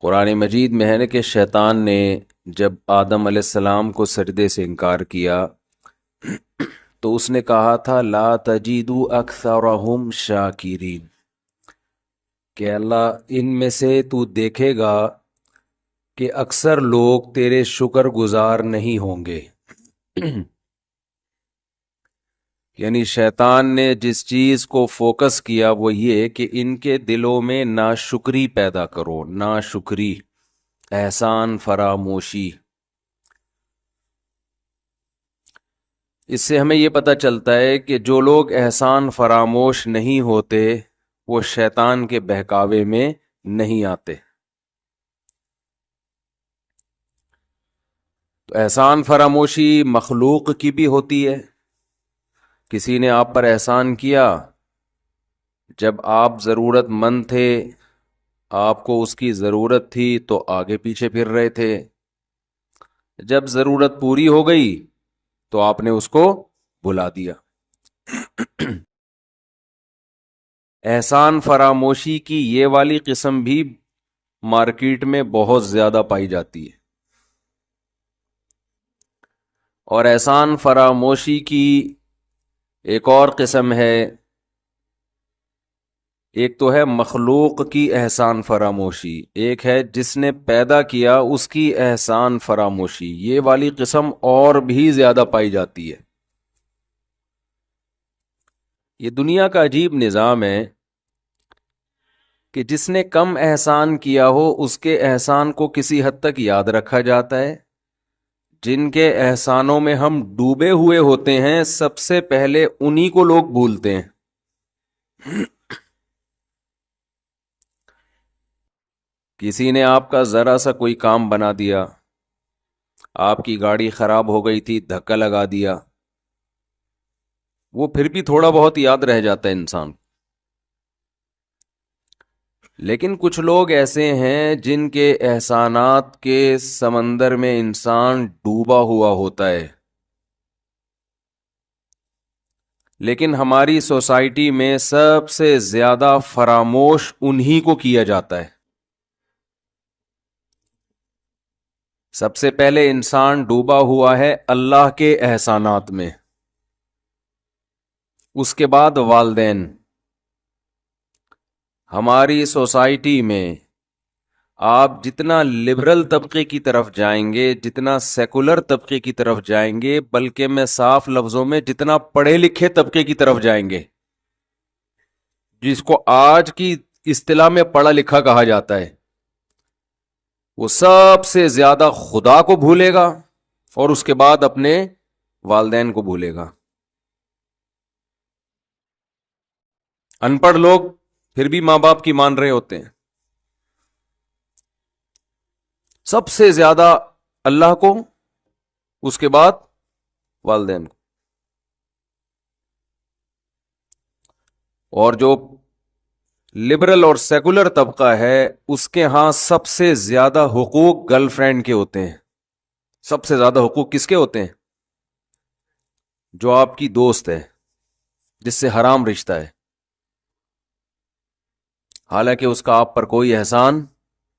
قرآن مجید میں ہے نا کہ شیطان نے جب آدم علیہ السلام کو سجدے سے انکار کیا تو اس نے کہا تھا لا تجیدو اکثرہم شاکرین، کہ اللہ ان میں سے تو دیکھے گا کہ اکثر لوگ تیرے شکر گزار نہیں ہوں گے۔ یعنی شیطان نے جس چیز کو فوکس کیا وہ یہ کہ ان کے دلوں میں ناشکری پیدا کرو، ناشکری، احسان فراموشی۔ اس سے ہمیں یہ پتہ چلتا ہے کہ جو لوگ احسان فراموش نہیں ہوتے وہ شیطان کے بہکاوے میں نہیں آتے۔ تو احسان فراموشی مخلوق کی بھی ہوتی ہے۔ کسی نے آپ پر احسان کیا، جب آپ ضرورت مند تھے، آپ کو اس کی ضرورت تھی تو آگے پیچھے پھر رہے تھے، جب ضرورت پوری ہو گئی تو آپ نے اس کو بھلا دیا۔ احسان فراموشی کی یہ والی قسم بھی مارکیٹ میں بہت زیادہ پائی جاتی ہے، اور احسان فراموشی کی ایک اور قسم ہے، ایک تو ہے مخلوق کی احسان فراموشی، ایک ہے جس نے پیدا کیا اس کی احسان فراموشی۔ یہ والی قسم اور بھی زیادہ پائی جاتی ہے۔ یہ دنیا کا عجیب نظام ہے کہ جس نے کم احسان کیا ہو اس کے احسان کو کسی حد تک یاد رکھا جاتا ہے، جن کے احسانوں میں ہم ڈوبے ہوئے ہوتے ہیں سب سے پہلے انہی کو لوگ بھولتے ہیں۔ کسی نے آپ کا ذرا سا کوئی کام بنا دیا، آپ کی گاڑی خراب ہو گئی تھی، دھکا لگا دیا، وہ پھر بھی تھوڑا بہت یاد رہ جاتا ہے انسان۔ لیکن کچھ لوگ ایسے ہیں جن کے احسانات کے سمندر میں انسان ڈوبا ہوا ہوتا ہے، لیکن ہماری سوسائٹی میں سب سے زیادہ فراموش انہی کو کیا جاتا ہے۔ سب سے پہلے انسان ڈوبا ہوا ہے اللہ کے احسانات میں، اس کے بعد والدین۔ ہماری سوسائٹی میں آپ جتنا لبرل طبقے کی طرف جائیں گے، جتنا سیکولر طبقے کی طرف جائیں گے، بلکہ میں صاف لفظوں میں جتنا پڑھے لکھے طبقے کی طرف جائیں گے، جس کو آج کی اصطلاح میں پڑھا لکھا کہا جاتا ہے، وہ سب سے زیادہ خدا کو بھولے گا اور اس کے بعد اپنے والدین کو بھولے گا۔ ان پڑھ لوگ پھر بھی ماں باپ کی مان رہے ہوتے ہیں، سب سے زیادہ اللہ کو، اس کے بعد والدین کو۔ اور جو لبرل اور سیکولر طبقہ ہے اس کے ہاں سب سے زیادہ حقوق گرل فرینڈ کے ہوتے ہیں۔ سب سے زیادہ حقوق کس کے ہوتے ہیں؟ جو آپ کی دوست ہے، جس سے حرام رشتہ ہے، حالانکہ اس کا آپ پر کوئی احسان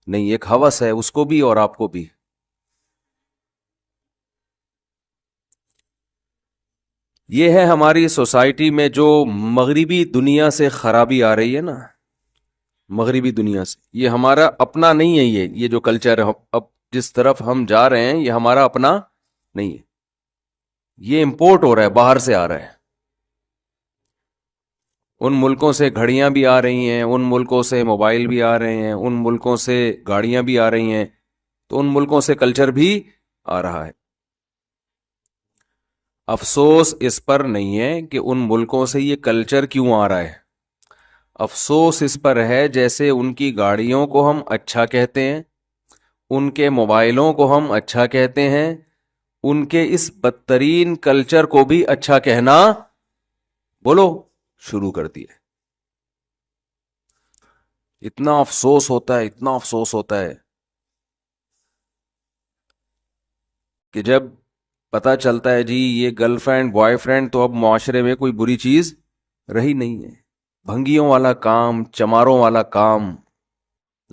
نہیں، ایک ہوس ہے اس کو بھی اور آپ کو بھی۔ یہ ہے ہماری سوسائٹی میں جو مغربی دنیا سے خرابی آ رہی ہے نا، مغربی دنیا سے، یہ ہمارا اپنا نہیں ہے۔ یہ جو کلچر ہے اب جس طرف ہم جا رہے ہیں یہ ہمارا اپنا نہیں ہے، یہ امپورٹ ہو رہا ہے، باہر سے آ رہا ہے۔ ان ملکوں سے گھڑیاں بھی آ رہی ہیں، ان ملکوں سے موبائل بھی آ رہے ہیں، ان ملکوں سے گاڑیاں بھی آ رہی ہیں، تو ان ملکوں سے کلچر بھی آ رہا ہے۔ افسوس اس پر نہیں ہے کہ ان ملکوں سے یہ کلچر کیوں آ رہا ہے، افسوس اس پر ہے جیسے ان کی گاڑیوں کو ہم اچھا کہتے ہیں، ان کے موبائلوں کو ہم اچھا کہتے ہیں، ان کے اس بدترین کلچر کو بھی اچھا کہنا بولو شروع کر دیا۔ اتنا افسوس ہوتا ہے، اتنا افسوس ہوتا ہے کہ جب پتہ چلتا ہے جی یہ گرل فرینڈ بوائے فرینڈ تو اب معاشرے میں کوئی بری چیز رہی نہیں ہے۔ بھنگیوں والا کام، چماروں والا کام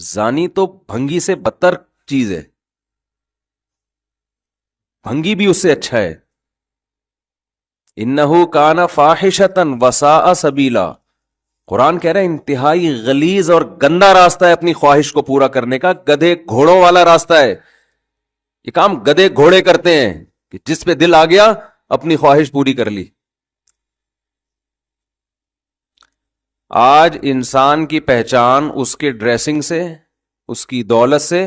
زانی تو بھنگی سے بدتر چیز ہے، بھنگی بھی اس سے اچھا ہے. انہو کان فاحشتن وساء سبیلا، قرآن کہہ رہا ہے انتہائی غلیظ اور گندا راستہ ہے اپنی خواہش کو پورا کرنے کا، گدھے گھوڑوں والا راستہ ہے. یہ کام گدھے گھوڑے کرتے ہیں کہ جس پہ دل آ گیا اپنی خواہش پوری کر لی. آج انسان کی پہچان اس کے ڈریسنگ سے، اس کی دولت سے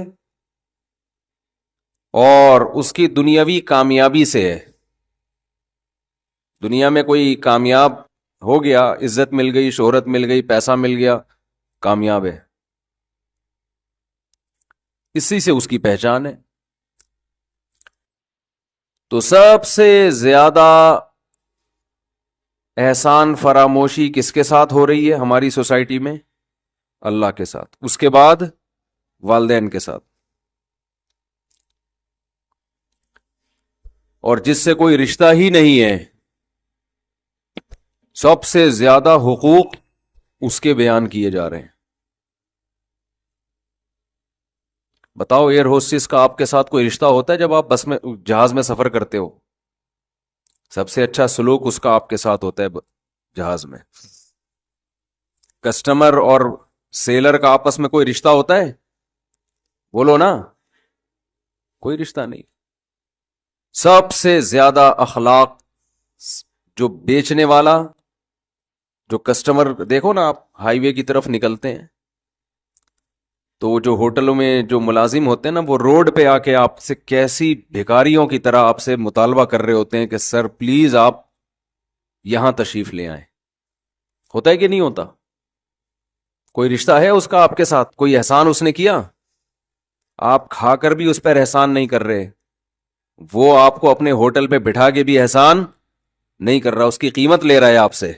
اور اس کی دنیاوی کامیابی سے ہے. دنیا میں کوئی کامیاب ہو گیا، عزت مل گئی، شہرت مل گئی، پیسہ مل گیا، کامیاب ہے، اسی سے اس کی پہچان ہے. تو سب سے زیادہ احسان فراموشی کس کے ساتھ ہو رہی ہے ہماری سوسائٹی میں؟ اللہ کے ساتھ. اس کے بعد والدین کے ساتھ. اور جس سے کوئی رشتہ ہی نہیں ہے، سب سے زیادہ حقوق اس کے بیان کیے جا رہے ہیں. بتاؤ ایئر ہوسٹس کا آپ کے ساتھ کوئی رشتہ ہوتا ہے جب آپ بس میں، جہاز میں سفر کرتے ہو؟ سب سے اچھا سلوک اس کا آپ کے ساتھ ہوتا ہے جہاز میں. کسٹمر اور سیلر کا آپس میں کوئی رشتہ ہوتا ہے؟ بولو نا، کوئی رشتہ نہیں. سب سے زیادہ اخلاق جو بیچنے والا، جو کسٹمر، دیکھو نا آپ ہائی وے کی طرف نکلتے ہیں تو جو ہوٹلوں میں جو ملازم ہوتے ہیں نا، وہ روڈ پہ آ کے آپ سے کیسی بھکاریوں کی طرح آپ سے مطالبہ کر رہے ہوتے ہیں کہ سر پلیز آپ یہاں تشریف لے آئیں. ہوتا ہے کہ نہیں ہوتا؟ کوئی رشتہ ہے اس کا آپ کے ساتھ؟ کوئی احسان اس نے کیا؟ آپ کھا کر بھی اس پر احسان نہیں کر رہے، وہ آپ کو اپنے ہوٹل پہ بٹھا کے بھی احسان نہیں کر رہا، اس کی قیمت لے رہا ہے آپ سے.